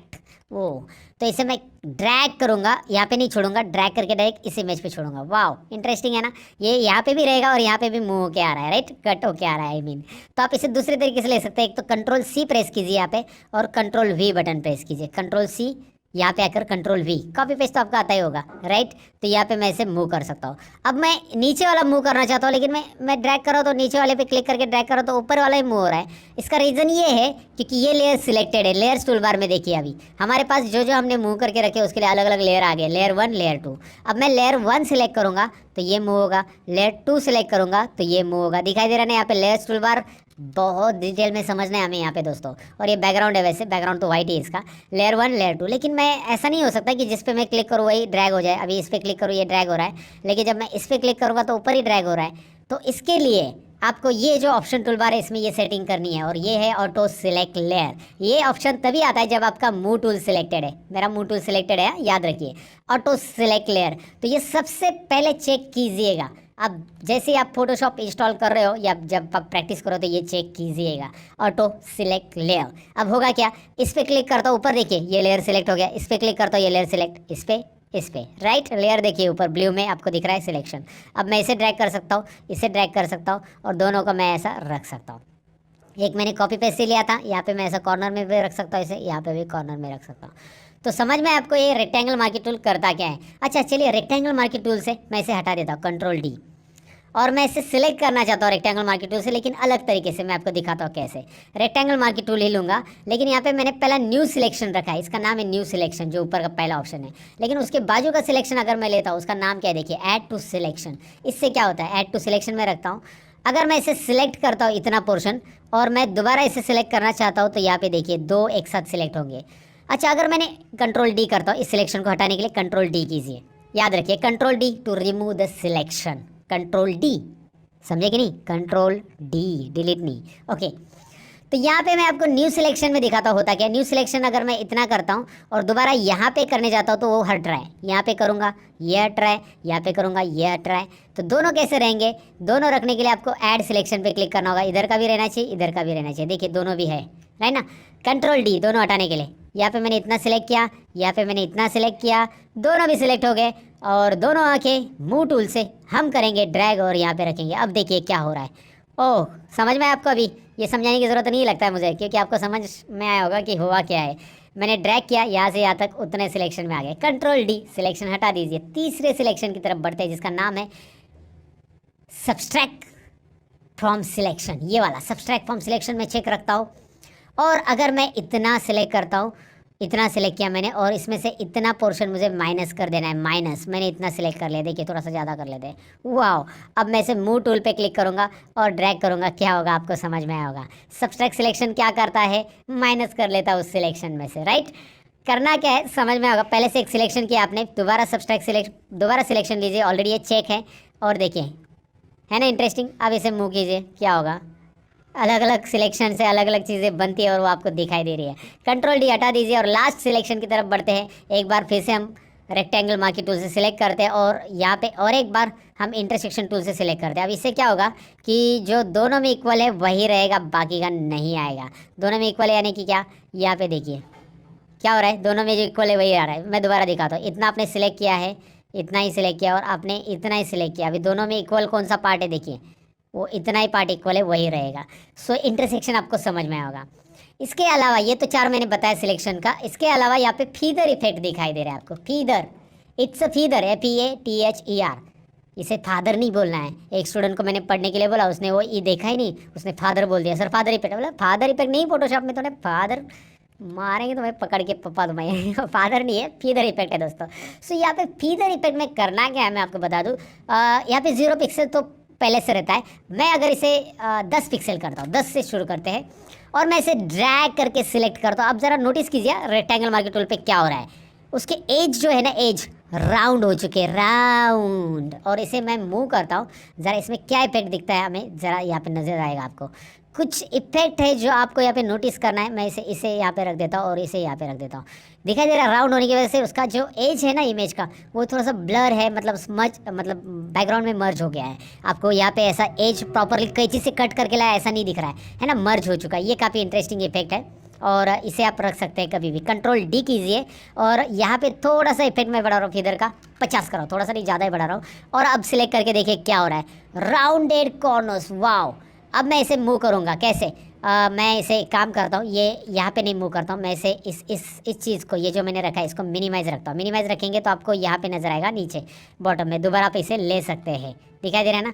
S1: वो, तो इसे मैं ड्रैग करूंगा, यहाँ पे नहीं छोड़ूंगा, ड्रैग करके डायरेक्ट इस इमेज पे छोड़ूंगा। वाओ इंटरेस्टिंग है ना, ये यहाँ पे भी रहेगा और यहाँ पे भी मूव होके आ रहा है, राइट, कट होके आ रहा है, आई मीन। तो आप इसे दूसरे तरीके से ले सकते हैं, एक तो Ctrl+C प्रेस कीजिए यहाँ पे, और Ctrl+V बटन प्रेस कीजिए। Ctrl+C यहाँ पे आकर Ctrl+V, कॉपी पेस्ट तो आपका आता ही होगा, राइट। तो यहाँ पे मैं इसे मूव कर सकता हूँ। अब मैं नीचे वाला मूव करना चाहता हूँ, लेकिन मैं ड्रैग कर रहा हूँ तो नीचे वाले पे क्लिक करके ड्रैग कर रहा हूँ तो ऊपर वाला ही मूव हो रहा है। इसका रीज़न ये है क्योंकि ये लेयर सिलेक्टेड है। लेयर्स टूल बार में देखिए, अभी हमारे पास जो जो हमने मूव करके रखे उसके लिए अलग अलग लेयर आ गए, लेयर 1 लेयर 2। अब मैं लेयर 1 सिलेक्ट करूँगा तो ये मूव होगा, लेयर 2 सिलेक्ट करूँगा तो ये मूव होगा। दिखाई दे रहा है ना यहाँ पे लेयर्स टूल बार, बहुत डिटेल में समझना है हमें यहाँ पे दोस्तों। और ये बैकग्राउंड है, वैसे बैकग्राउंड तो वाइट ही है इसका, लेयर 1 लेयर 2। लेकिन मैं ऐसा नहीं हो सकता कि जिस पे मैं क्लिक करूँ वही ड्रैग हो जाए। अभी इस पर क्लिक करूँ ये ड्रैग हो रहा है, लेकिन जब मैं इस पर क्लिक करूँगा तो ऊपर ही ड्रैग हो रहा है। तो इसके लिए आपको ये जो ऑप्शन टूल बार है इसमें ये सेटिंग करनी है, और ये है ऑटो सिलेक्ट लेयर। ये ऑप्शन तभी आता है जब आपका मूव टूल सिलेक्टेड है। मेरा मूव टूल सिलेक्टेड है, याद रखिए, ऑटो सिलेक्ट लेयर। तो ये सबसे पहले चेक कीजिएगा। अब जैसे आप फोटोशॉप इंस्टॉल कर रहे हो या जब आप प्रैक्टिस करो तो ये चेक कीजिएगा, ऑटो सिलेक्ट लेयर। अब होगा क्या, इस पर क्लिक करता हूँ, ऊपर देखिए ये लेयर सिलेक्ट हो गया, इस पर क्लिक करता हूँ ये लेयर सिलेक्ट, इस पे राइट, लेयर देखिए ऊपर ब्लू में आपको दिख रहा है सिलेक्शन। अब मैं इसे ड्रैग कर सकता हूँ, इसे ड्रैग कर सकता हूँ, और दोनों को मैं ऐसा रख सकता हूँ। एक मैंने कॉपी पेस्ट से लिया था, यहाँ पे मैं ऐसा कॉर्नर में भी रख सकता हूँ, इसे यहाँ पे भी कॉर्नर में रख सकता हूँ। तो समझ में आपको ये रेक्टेंगल मार्की टूल करता क्या है। अच्छा चलिए, रेक्टेंगल मार्की टूल से मैं इसे हटा देता हूँ, Ctrl+D, और मैं इसे सिलेक्ट करना चाहता हूँ रेक्टेंगल मार्की टूल से, लेकिन अलग तरीके से। मैं आपको दिखाता हूँ कैसे। रेक्टेंगल मार्की टूल ही लूँगा, लेकिन यहाँ पे मैंने पहला न्यू सिलेक्शन रखा है, इसका नाम है न्यू सिलेक्शन, जो ऊपर का पहला ऑप्शन है। लेकिन उसके बाजू का सिलेक्शन अगर मैं लेता हूँ, उसका नाम क्या है देखिए, ऐड टू सिलेक्शन। इससे क्या होता है, ऐड टू सिलेक्शन में रखता हूँ। अगर मैं इसे सिलेक्ट करता हूँ इतना पोर्शन, और मैं दोबारा इसे सिलेक्ट करना चाहता हूँ, तो यहाँ पे देखिए दो एक साथ सिलेक्ट होंगे। अच्छा, अगर मैंने Ctrl+D करता हूँ इस सिलेक्शन को हटाने के लिए, Ctrl+D कीजिए, याद रखिए Ctrl+D to remove the selection, Ctrl+D, समझे कि नहीं, Ctrl+D, डिलीट नहीं। ओके, तो यहाँ पे मैं आपको न्यू सिलेक्शन में दिखाता होता क्या। न्यू सिलेक्शन अगर मैं इतना करता हूँ और दोबारा यहाँ पे करने जाता हूँ तो वो हट रहा है। यहाँ पे करूँगा ये हट रहा है, यहाँ पे करूँगा ये हट रहा है। तो दोनों कैसे रहेंगे, दोनों रखने के लिए आपको ऐड सिलेक्शन पे क्लिक करना होगा। इधर का भी रहना चाहिए, इधर का भी रहना चाहिए, देखिए दोनों भी है, राइट ना। Ctrl+D दोनों हटाने के लिए, यहाँ पे मैंने इतना सिलेक्ट किया, यहाँ पे मैंने इतना सिलेक्ट किया, दोनों भी सिलेक्ट हो गए। और दोनों आंखें मूव टूल से हम करेंगे ड्रैग और यहाँ पे रखेंगे। अब देखिए क्या हो रहा है। ओह, समझ में आया आपको? अभी ये समझाने की ज़रूरत नहीं लगता है मुझे, क्योंकि आपको समझ में आया होगा कि हुआ क्या है। मैंने ड्रैग किया यहाँ से यहाँ तक, उतने सिलेक्शन में आ गए। कंट्रोल डी, सिलेक्शन हटा दीजिए। तीसरे सिलेक्शन की तरफ बढ़ते हैं जिसका नाम है सब्सट्रैक्ट फ्रॉम सिलेक्शन। ये वाला सब्सट्रैक्ट फ्रॉम सिलेक्शन में चेक रखता हूँ, और अगर मैं इतना सिलेक्ट करता हूँ, इतना सिलेक्ट किया मैंने, और इसमें से इतना पोर्शन मुझे माइनस कर देना है। माइनस मैंने इतना सिलेक्ट कर लिया, देखिए थोड़ा सा ज़्यादा कर लेते हैं। वाओ, अब मैं इसे मूव टूल पे क्लिक करूँगा और ड्रैग करूँगा, क्या होगा आपको समझ में आया होगा। सब्सट्रैक्ट सिलेक्शन क्या करता है, माइनस कर लेता है उस सिलेक्शन में से, राइट। करना क्या है समझ में होगा। पहले से एक सिलेक्शन किया आपने, दोबारा सिलेक्शन लीजिए, ऑलरेडी ये चेक है, और देखिए है ना इंटरेस्टिंग। अब इसे मूव कीजिए, क्या होगा, अलग अलग सिलेक्शन से अलग अलग चीज़ें बनती है और वो आपको दिखाई दे रही है। कंट्रोल डी हटा दीजिए और लास्ट सिलेक्शन की तरफ बढ़ते हैं। एक बार फिर से हम रेक्टेंगल मार्की टूल से सिलेक्ट करते हैं, और यहाँ पे और एक बार हम इंटरसेक्शन टूल से सिलेक्ट करते हैं। अब इससे क्या होगा कि जो दोनों में इक्वल है वही रहेगा, बाकी का नहीं आएगा। दोनों में इक्वल है यानी कि क्या, यहाँ पे देखिए क्या हो रहा है, दोनों में जो इक्वल है वही आ रहा है। मैं दोबारा दिखाता हूँ। इतना आपने सिलेक्ट किया है, इतना ही सिलेक्ट किया, और आपने इतना ही सिलेक्ट किया। अभी दोनों में इक्वल कौन सा पार्ट है, देखिए वो इतना ही पार्ट इक्वल है, वही रहेगा। सो इंटरसेक्शन आपको समझ में आएगा। इसके अलावा ये तो 4 मैंने बताया सिलेक्शन का। इसके अलावा यहाँ पे फीदर इफेक्ट दिखाई दे रहा है आपको। Feather, it's a feather, FEATHER। इसे फादर नहीं बोलना है। एक स्टूडेंट को मैंने पढ़ने के लिए बोला, उसने वो ई देखा ही नहीं, उसने फादर बोल दिया। सर फादर इफेक्ट, बोला फादर इफेक्ट नहीं, फोटोशॉप में तो फादर मारेंगे तुम्हें पकड़ के पप्पा तुम्हें। फादर नहीं है, फीदर इफेक्ट है दोस्तों। सो यहाँ पे फीदर इफेक्ट में करना क्या है मैं आपको बता दूँ। यहाँ पे 0 पिक्सल तो पहले से रहता है। मैं अगर इसे 10 पिक्सल करता हूँ, 10 से शुरू करते हैं, और मैं इसे ड्रैग करके सिलेक्ट करता हूँ। अब ज़रा नोटिस कीजिए रेक्टेंगल मार्केट टूल पे क्या हो रहा है। उसके एज जो है ना, एज राउंड हो चुके हैं, राउंड। और इसे मैं मूव करता हूँ, ज़रा इसमें क्या इफेक्ट दिखता है हमें, ज़रा यहाँ पे नज़र आएगा आपको। कुछ इफेक्ट है जो आपको यहाँ पे नोटिस करना है। मैं इसे यहाँ पे रख देता हूँ और इसे यहाँ पे रख देता हूँ। दिखाई दे रहा है राउंड होने की वजह से उसका जो एज है ना इमेज का, वो थोड़ा सा ब्लर है, मतलब स्मज, मतलब बैकग्राउंड में मर्ज हो गया है। आपको यहाँ पे ऐसा एज प्रॉपरली कैंची से कट करके लाया ऐसा नहीं दिख रहा है ना, मर्ज हो चुका है। ये काफ़ी इंटरेस्टिंग इफेक्ट है, और इसे आप रख सकते हैं कभी भी। कंट्रोल डी कीजिए, और यहाँ पे थोड़ा सा इफेक्ट मैं बढ़ा रहा हूँ, इधर का 50 कराओ, थोड़ा सा नहीं ज़्यादा ही बढ़ा रहा हूँ। और अब सिलेक्ट करके देखिए क्या हो रहा है, राउंडेड कॉर्नर्स। वाओ, अब मैं इसे मूव करूँगा कैसे, मैं इसे काम करता हूँ, ये यहाँ पे नहीं मूव करता हूँ मैं इसे, इस चीज़ को, ये जो मैंने रखा है इसको मिनिमाइज़ रखता हूँ। मिनिमाइज़ रखेंगे तो आपको यहाँ पे नज़र आएगा नीचे बॉटम में। दोबारा आप इसे ले सकते हैं, दिखाई दे रहा है ना।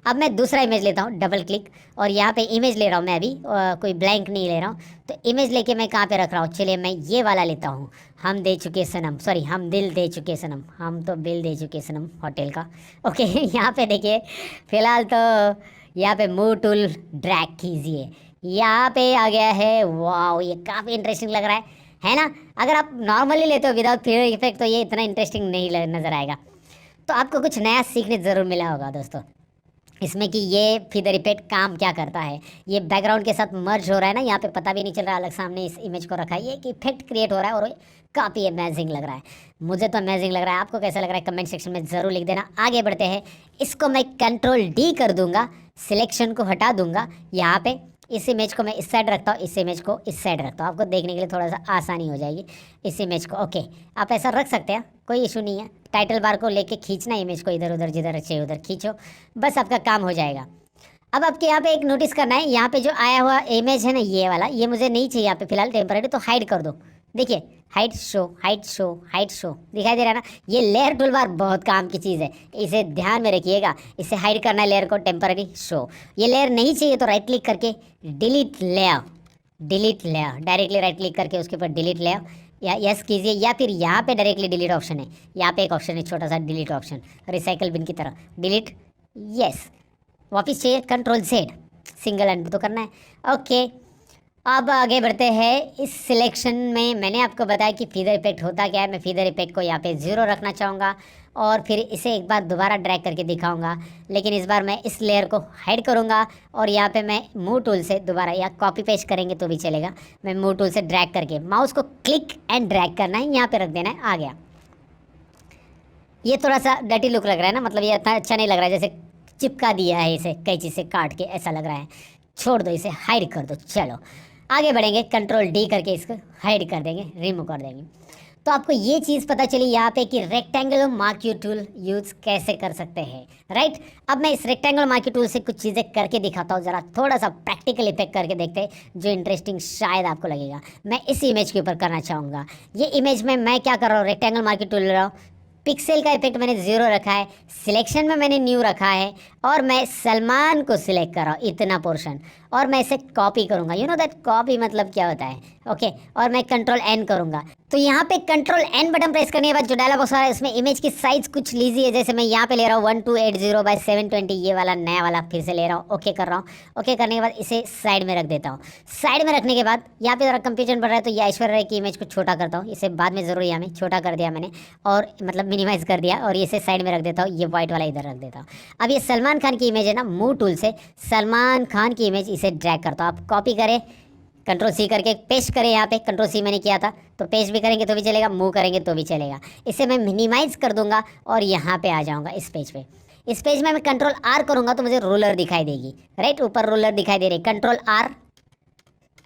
S1: अब मैं दूसरा इमेज लेता हूँ, डबल क्लिक, और यहाँ पे इमेज ले रहा हूँ मैं अभी, कोई ब्लैंक नहीं ले रहा हूँ। तो इमेज लेके मैं कहाँ पे रख रहा हूँ, चलिए मैं ये वाला लेता हूँ। हम दे चुके सनम, सॉरी हम दिल दे चुके सनम, हम तो बिल दे चुके सनम होटल का। ओके, यहाँ पे देखिए फिलहाल तो यहाँ पे मूव टूल ड्रैग कीजिए, यहाँ पे आ गया है। वाओ, ये काफ़ी इंटरेस्टिंग लग रहा है ना। अगर आप नॉर्मली लेते हो विदाउट फिगर इफेक्ट तो ये इतना इंटरेस्टिंग नहीं नज़र आएगा। तो आपको कुछ नया सीखने ज़रूर मिला होगा दोस्तों इसमें, कि ये फीदर इफेक्ट काम क्या करता है। ये बैकग्राउंड के साथ मर्ज हो रहा है ना, यहाँ पे पता भी नहीं चल रहा, अलग सामने इस इमेज को रखा है, ये एक इफेक्ट क्रिएट हो रहा है, और काफ़ी अमेजिंग लग रहा है। मुझे तो अमेजिंग लग रहा है, आपको कैसा लग रहा है कमेंट सेक्शन में ज़रूर लिख देना। आगे बढ़ते हैं, इसको मैं कंट्रोल डी कर दूंगा, सिलेक्शन को हटा दूंगा। यहाँ पे इस इमेज को मैं इस साइड रखता हूँ, इस इमेज को इस साइड रखता हूँ, आपको देखने के लिए थोड़ा सा आसानी हो जाएगी इस इमेज को। ओके, आप ऐसा रख सकते हैं, कोई इशू नहीं है। टाइटल बार को लेके खींचना, इमेज को इधर उधर जिधर चाहिए उधर खींचो, बस आपका काम हो जाएगा। अब आपके यहाँ पे एक नोटिस करना है, यहाँ पे जो आया हुआ इमेज है ना ये वाला, ये मुझे नहीं चाहिए यहाँ पे फिलहाल टेम्परेरी, तो हाइड कर दो। देखिए height show, height show, height show, दिखाई दे रहा है ना। ये लेयर टूल बार बहुत काम की चीज़ है, इसे ध्यान में रखिएगा। इसे हाइड करना है लेयर को, टेम्पररी शो। ये लेयर नहीं चाहिए तो राइट क्लिक करके delete layer, delete layer, directly right click करके उसके ऊपर डिलीट लेयर या यस कीजिए, या फिर यहाँ पे डायरेक्टली डिलीट ऑप्शन है, यहाँ पे एक ऑप्शन है छोटा सा डिलीट ऑप्शन, रिसाइकल बिन की तरह डिलीट, यस। वापस चाहिए कंट्रोल Z, सिंगल अनडू तो करना है। ओके, अब आगे बढ़ते हैं। इस सिलेक्शन में मैंने आपको बताया कि फीदर इफेक्ट होता क्या है। मैं फीदर इफेक्ट को यहाँ पे 0 रखना चाहूँगा, और फिर इसे एक बार दोबारा ड्रैग करके दिखाऊंगा, लेकिन इस बार मैं इस लेयर को हाइड करूँगा, और यहाँ पे मैं मूव टूल से दोबारा, या कॉपी पेस्ट करेंगे तो भी चलेगा, मैं मूव टूल से ड्रैग करके माउस को क्लिक एंड ड्रैग करना है, यहाँ पे रख देना है। आ गया। ये थोड़ा सा डर्टी लुक लग रहा है ना, मतलब ये इतना अच्छा नहीं लग रहा है, जैसे चिपका दिया है इसे कैंची से काट के, ऐसा लग रहा है। छोड़ दो, इसे हाइड कर दो। चलो आगे बढ़ेंगे, कंट्रोल D करके इसको हाइड कर देंगे, रिमूव कर देंगे। तो आपको ये चीज़ पता चली यहाँ पे कि रेक्टेंगुलर मार्क्यू टूल यूज़ कैसे कर सकते हैं, राइट। अब मैं इस रेक्टेंगुलर मार्क्यू टूल से कुछ चीज़ें करके दिखाता हूँ, ज़रा थोड़ा सा प्रैक्टिकल इफेक्ट करके देखते हैं जो इंटरेस्टिंग शायद आपको लगेगा। मैं इस इमेज के ऊपर करना चाहूँगा। ये इमेज में मैं क्या कर रहा हूँ, रेक्टेंगल मार्क्यू टूल ले रहा हूँ, पिक्सल का इफेक्ट मैंने 0 रखा है, सिलेक्शन में मैंने न्यू रखा है, और मैं सलमान को सिलेक्ट कर रहा हूँ इतना पोर्शन, और मैं इसे कॉपी करूँगा। यू नो दैट कॉपी मतलब क्या होता है, ओके। और मैं कंट्रोल एन करूँगा। तो यहाँ पे कंट्रोल एन बटन प्रेस करने के बाद जो डायलॉग बॉक्स आ रहा है उसमें इमेज की साइज कुछ लीजिए। जैसे मैं यहाँ पे ले रहा हूँ 1280 बाई 720, ये वाला नया वाला फिर से ले रहा हूँ, ओके कर रहा हूँ। ओके करने के बाद इसे साइड में रख देता हूँ। साइड में रखने के बाद यहाँ पे ज़रा कंफ्यूजन बढ़ रहा है, तो ये ऐश्वर्या राय की इमेज को छोटा करता हूँ। इसे बाद में ज़रूर यहाँ में छोटा कर दिया मैंने, और मतलब मिनिमाइज कर दिया, और इसे साइड में रख देता हूँ। ये व्हाइट वाला इधर रख देता हूँ। अब ये सलमान खान की इमेज है ना, मूव टूल से सलमान खान की इमेज इसे ड्रैग करता हूँ। आप कॉपी करें, कंट्रोल सी करके पेस्ट करें। यहाँ पे कंट्रोल सी मैंने किया था, तो पेस्ट भी करेंगे तो भी चलेगा, मूव करेंगे तो भी चलेगा। इसे मैं मिनिमाइज कर दूंगा और यहाँ पे आ जाऊँगा इस पेज पे। इस पेज में मैं कंट्रोल आर करूँगा तो मुझे रूलर दिखाई देगी, राइट। ऊपर रूलर दिखाई दे रही, कंट्रोल आर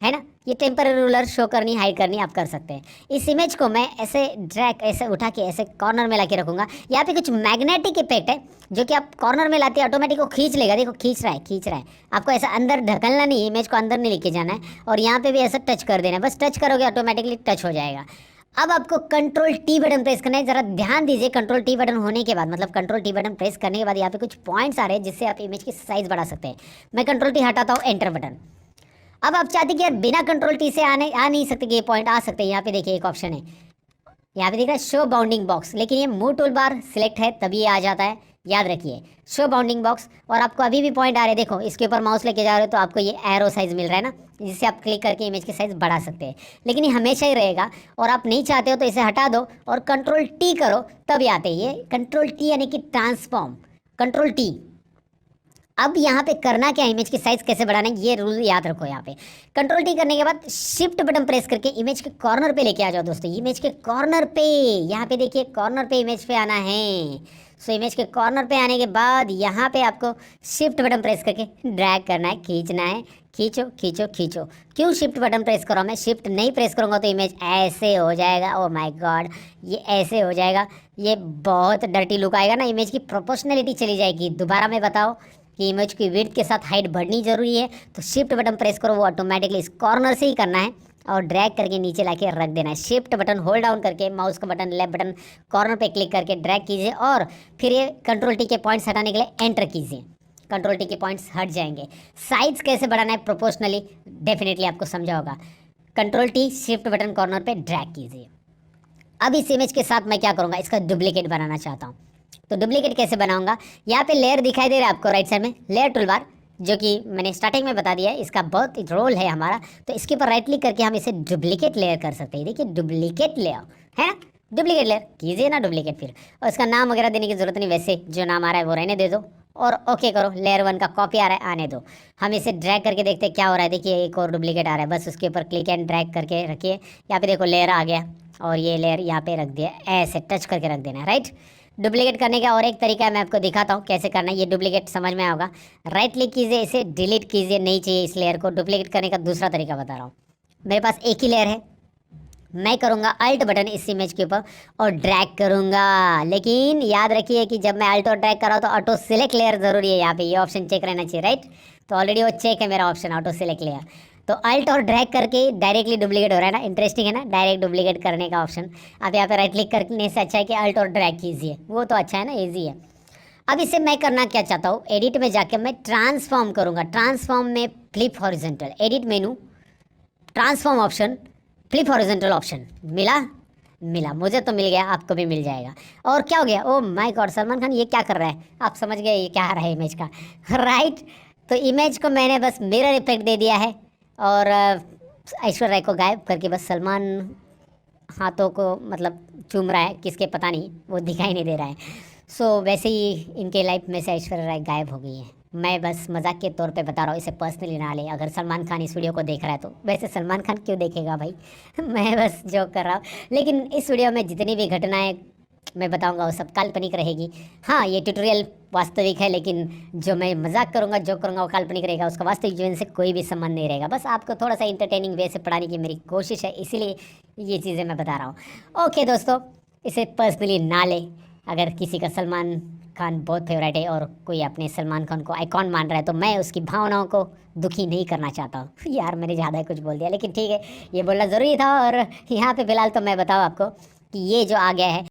S1: है ना। ये टेम्पररी रूलर शो करनी, हाइड करनी आप कर सकते हैं। इस इमेज को मैं ऐसे ड्रैग, ऐसे उठा के ऐसे कॉर्नर में लाके रखूँगा। यहाँ पे कुछ मैग्नेटिक इफेक्ट है जो कि आप कॉर्नर में लाते हैं ऑटोमेटिक वो खींच लेगा। देखो खींच रहा है, खींच रहा है। आपको ऐसा अंदर ढकलना नहीं, इमेज को अंदर नहीं लेके जाना है, और यहाँ पे भी ऐसा टच कर देना है। बस टच करोगे ऑटोमेटिकली टच हो जाएगा। अब आपको कंट्रोल टी बटन प्रेस करना है। जरा ध्यान दीजिए, कंट्रोल टी बटन होने के बाद, मतलब कंट्रोल टी बटन प्रेस करने के बाद यहाँ पे कुछ पॉइंट्स आ रहे हैं जिससे आप इमेज की साइज बढ़ा सकते हैं। मैं कंट्रोल टी हटाता हूँ, एंटर बटन। अब आप चाहते कि यार बिना कंट्रोल टी से आ नहीं सकते कि ये पॉइंट आ सकते हैं। यहाँ पे देखिए एक ऑप्शन है, यहाँ पे दिख रहा है शो बाउंडिंग बॉक्स, लेकिन ये मूव टूल बार सिलेक्ट है तभी ये आ जाता है। याद रखिए शो बाउंडिंग बॉक्स। और आपको अभी भी पॉइंट आ रहे हैं, देखो इसके ऊपर माउस लेके जा रहे हो तो आपको ये एरो साइज मिल रहा है ना, जिससे आप क्लिक करके इमेज की साइज बढ़ा सकते हैं। लेकिन ये हमेशा ही रहेगा, और आप नहीं चाहते हो तो इसे हटा दो और कंट्रोल टी करो तब आते हैं। ये कंट्रोल टी यानी कि ट्रांसफॉर्म, कंट्रोल टी। अब यहाँ पे करना क्या है, इमेज की साइज कैसे बढ़ाना है ये रूल याद रखो। यहाँ पे कंट्रोल टी करने के बाद शिफ्ट बटन प्रेस करके इमेज के कॉर्नर पे लेके आ जाओ दोस्तों। इमेज के कॉर्नर पे, यहाँ पे देखिए कॉर्नर पे इमेज पे आना है। सो इमेज के कॉर्नर पे आने के बाद यहाँ पे आपको शिफ्ट बटन प्रेस करके ड्रैग करना है, खींचना है। खींचो खींचो खींचो। क्यों शिफ्ट बटन प्रेस करो, मैं शिफ्ट नहीं प्रेस करूँगा तो इमेज ऐसे हो जाएगा। ओ माय गॉड, ये ऐसे हो जाएगा, ये बहुत डर्टी लुक आएगा ना, इमेज की प्रोपोर्शनलिटी चली जाएगी। दोबारा मैं बताओ कि इमेज की विड्थ के साथ हाइट बढ़नी जरूरी है, तो शिफ्ट बटन प्रेस करो, वो ऑटोमेटिकली इस कॉर्नर से ही करना है, और ड्रैग करके नीचे लाके रख देना है। शिफ्ट बटन होल्ड डाउन करके माउस का बटन लेफ्ट बटन कॉर्नर पे क्लिक करके ड्रैग कीजिए, और फिर ये कंट्रोल टी के पॉइंट्स हटाने के लिए एंटर कीजिए। कंट्रोल टी के पॉइंट्स हट जाएंगे। साइज कैसे बढ़ाना है प्रोपोर्शनली डेफिनेटली आपको समझा होगा। Control T shift button corner पे ड्रैग कीजिए। अब इस इमेज के साथ मैं क्या करूँगा, इसका डुप्लीकेट बनाना चाहता हूँ। तो डुप्लीकेट कैसे बनाऊंगा, यहाँ पे लेयर दिखाई दे रहा है आपको राइट साइड में, लेयर टूलबार, जो कि मैंने स्टार्टिंग में बता दिया है, इसका बहुत रोल है हमारा। तो इसके ऊपर राइट क्लिक करके हम इसे डुप्लीकेट लेयर कर सकते हैं। देखिए डुप्लीकेट लेयर है ना, डुप्लीकेट लेयर कीजिए ना डुप्लीकेट फिर, और इसका नाम वगैरह देने की जरूरत नहीं, वैसे जो नाम आ रहा है वो रहने दे दो, और ओके करो। लेयर 1 का कॉपी आ रहा है, आने दो। हम इसे ड्रैग करके देखते हैं क्या हो रहा है। देखिए एक और डुप्लीकेट आ रहा है, बस उसके ऊपर क्लिक एंड ड्रैग करके रखिए। यहाँ पे देखो लेयर आ गया, और ये लेयर यहाँ पे रख दिया, ऐसे टच करके रख देना, राइट। डुप्लीकेट करने का और एक तरीका है, मैं आपको दिखाता हूँ कैसे करना है। ये डुप्लीकेट समझ में होगा, राइट क्लिक कीजिए, इसे डिलीट कीजिए, नहीं चाहिए इस लेयर को। डुप्लीकेट करने का दूसरा तरीका बता रहा हूँ। मेरे पास एक ही लेयर है, मैं करूँगा अल्ट बटन इस इमेज के ऊपर और ड्रैग करूँगा। लेकिन याद रखिए कि जब मैं अल्ट और ड्रैग कर रहा हूँ तो ऑटो सिलेक्ट लेयर ज़रूरी है। यहाँ पे ये ऑप्शन चेक रहना चाहिए, राइट। तो ऑलरेडी वो चेक है मेरा ऑप्शन, ऑटो सिलेक्ट लेयर। तो अल्ट और ड्रैग करके डायरेक्टली डुप्लीकेट हो रहा है ना, इंटरेस्टिंग है ना, डायरेक्ट डुप्लीकेट करने का ऑप्शन। आप यहाँ पे राइट क्लिक करने से अच्छा है कि अल्ट और ड्रैग कीजिए, वो तो अच्छा है ना, ईजी है। अब इसे मैं करना क्या चाहता हूँ, एडिट में जाके मैं ट्रांसफॉर्म करूँगा। ट्रांसफॉर्म में फ्लिप हॉरिजॉन्टल, एडिट मेनू, transform option, flip horizontal option. मिला मुझे तो मिल गया, आपको भी मिल जाएगा। और क्या हो गया, oh my God, Salman Khan ये क्या कर रहा है, आप समझ गए ये क्या आ रहा है इमेज का, राइट। तो इमेज को मैंने बस मिरर इफेक्ट दे दिया है, और ऐश्वर्या राय को गायब करके बस सलमान हाथों को मतलब चूम रहा है, किसके पता नहीं, वो दिखाई नहीं दे रहा है। सो वैसे ही इनके लाइफ में से ऐश्वर्या राय गायब हो गई है। मैं बस मजाक के तौर पे बता रहा हूँ, इसे पर्सनली ना ले। अगर सलमान खान इस वीडियो को देख रहा है तो, वैसे सलमान खान क्यों देखेगा भाई मैं बस जोक कर रहा हूँ। लेकिन इस वीडियो में जितनी भी घटनाएं मैं बताऊंगा वो सब काल्पनिक रहेगी। हाँ, ये ट्यूटोरियल वास्तविक है, लेकिन जो मैं मजाक करूंगा, जो करूंगा वो काल्पनिक रहेगा, उसका वास्तविक जीवन से कोई भी संबंध नहीं रहेगा। बस आपको थोड़ा सा इंटरटेनिंग वे से पढ़ाने की मेरी कोशिश है, इसीलिए ये चीज़ें मैं बता रहा हूँ। ओके दोस्तों, इसे पर्सनली ना ले। अगर किसी का सलमान खान बहुत फेवरेट है और कोई अपने सलमान खान को आइकॉन मान रहा है, तो मैं उसकी भावनाओं को दुखी नहीं करना चाहता हूँ। यार मैंने ज़्यादा ही कुछ बोल दिया, लेकिन ठीक है, ये बोलना ज़रूरी था। और यहाँ पे फिलहाल तो मैं बताऊँ आपको कि ये जो आ गया है